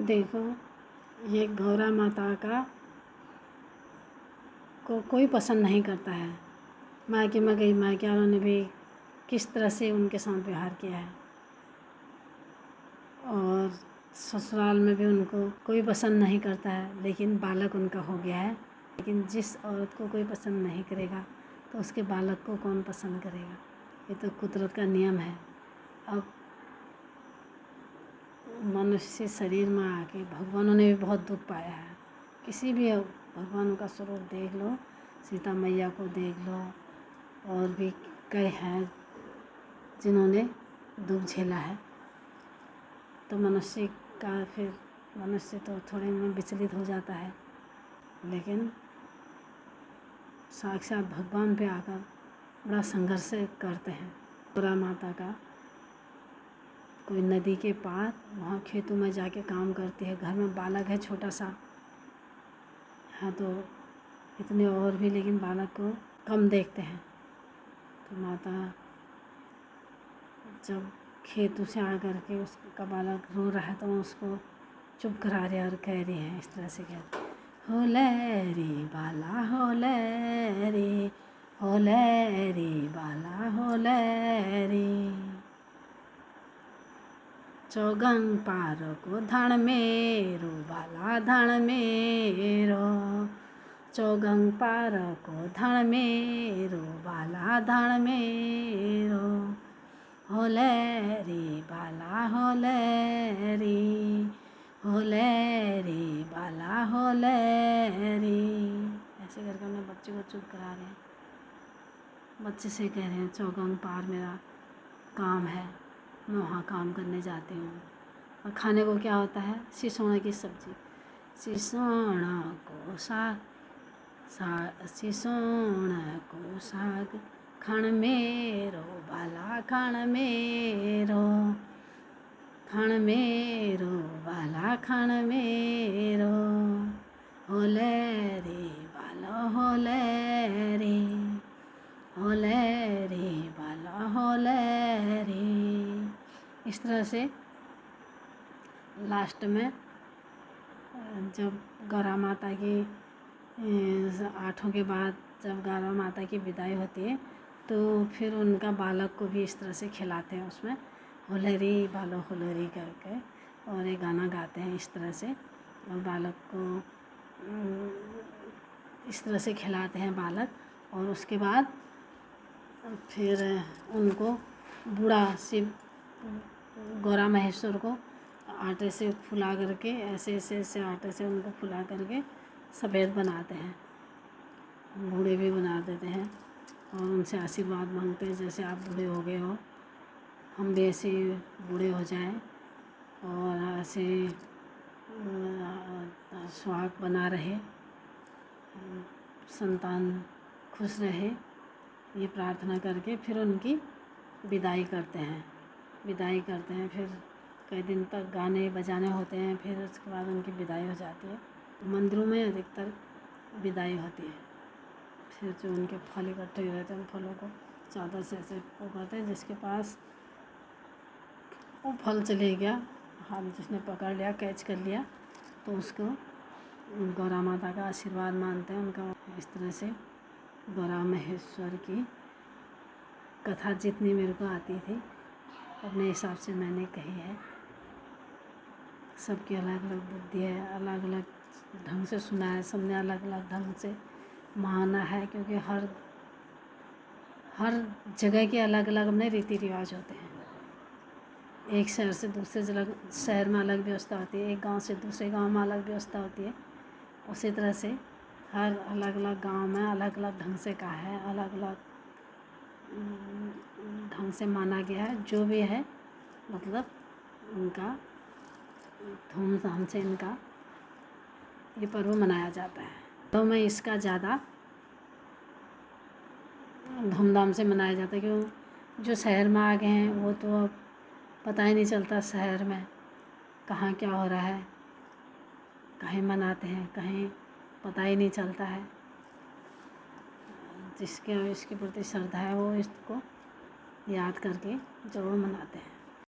देखो, ये गौरा माता का को कोई पसंद नहीं करता है। मायके में गई, मायके वालों ने भी किस तरह से उनके साथ व्यवहार किया है, और ससुराल में भी उनको कोई पसंद नहीं करता है, लेकिन बालक उनका हो गया है। लेकिन जिस औरत को कोई पसंद नहीं करेगा तो उसके बालक को कौन पसंद करेगा? ये तो कुदरत का नियम है। अब मनुष्य शरीर में आके भगवानों ने भी बहुत दुख पाया है। किसी भी भगवानों का स्वरूप देख लो, सीता मैया को देख लो, और भी कई हैं जिन्होंने दुख झेला है। तो मनुष्य का फिर मनुष्य तो थोड़े में विचलित हो जाता है, लेकिन साक्षात भगवान पे आकर बड़ा संघर्ष करते हैं। गौरा माता का कोई नदी के पार वहाँ खेतों में जाके काम करती है, घर में बालक है छोटा सा है, तो इतने और भी लेकिन बालक को कम देखते हैं। तो माता जब खेतों से आ कर के उसका बालक रो रहा है तो उसको चुप करा रही है और कह रही है, इस तरह से कहती है, हो ले रे बाला हो ले रे, हो ले रे बाला हो ले रे, चौगंग पार को धण मेरो बाला धण मेरो, चौगंग पार को धण मेरो बाला धण मेरो, हो ले रे बाला हो ले रे, हो ले रे बाला हो ले रे। ऐसे करके अपने बच्चे को चुप करा रहे हैं। बच्चे से कह रहे हैं, चौगंग पार मेरा काम है, मैं वहाँ काम करने जाती हूँ। और खाने को क्या होता है? सिसोना की सब्जी, सिसोना को साग, सिसोना को साग, खाण मेरो बाला खाण मेरो, खाण मेरो बाला खाण मेरो, हो ले रे बाला हो ले रे, हो ले रे बाला हो ले रे। इस तरह से लास्ट में जब गौरा माता की 8 के बाद जब गौरा माता की विदाई होती है, तो फिर उनका बालक को भी इस तरह से खिलाते हैं, उसमें होलरी बालो होलरी करके, और एक गाना गाते हैं इस तरह से, और बालक को इस तरह से खिलाते हैं बालक। और उसके बाद फिर उनको बूढ़ा शिव गौरा महेश्वर को आटे से फुला करके ऐसे ऐसे ऐसे आटे से उनको फुला करके सफ़ेद बनाते हैं, बूढ़े भी बना देते हैं, और उनसे आशीर्वाद मांगते हैं, जैसे आप बूढ़े हो गए हो, हम भी ऐसे बूढ़े हो जाएं और ऐसे सुहाग बना रहे, संतान खुश रहे, ये प्रार्थना करके फिर उनकी विदाई करते हैं। विदाई करते हैं, फिर कई दिन तक गाने बजाने होते हैं, फिर उसके बाद उनकी विदाई हो जाती है। मंदिरों में अधिकतर विदाई होती है। फिर जो उनके फल इकट्ठे रहते हैं, उन फलों को चादर से ऐसे वो करते हैं, जिसके पास वो फल चले गया, हाथ जिसने पकड़ लिया, कैच कर लिया, तो उसको गौरा माता का आशीर्वाद मानते हैं उनका। इस तरह से गौरा महेश्वर की कथा जितनी मेरे को आती थी अपने हिसाब से मैंने कही है। सबकी अलग अलग बुद्धि है, अलग अलग ढंग से सुना है, सबने अलग अलग ढंग से माना है, क्योंकि हर जगह के अलग अलग अपने रीति रिवाज होते हैं। एक शहर से दूसरे शहर में अलग व्यवस्था होती है, एक गांव से दूसरे गांव में अलग व्यवस्था होती है। उसी तरह से हर अलग अलग गांव में अलग अलग ढंग से कहा है, अलग अलग ढंग से माना गया है। जो भी है मतलब उनका धूमधाम से इनका ये पर्व मनाया जाता है। तो मैं इसका ज़्यादा धूमधाम से मनाया जाता है, क्यों जो शहर में आ गए हैं वो तो अब पता ही नहीं चलता शहर में कहाँ क्या हो रहा है, कहीं मनाते हैं, कहीं पता ही नहीं चलता है। जिसके इसके प्रति श्रद्धा है वो इसको याद करके ज़रूर मनाते हैं।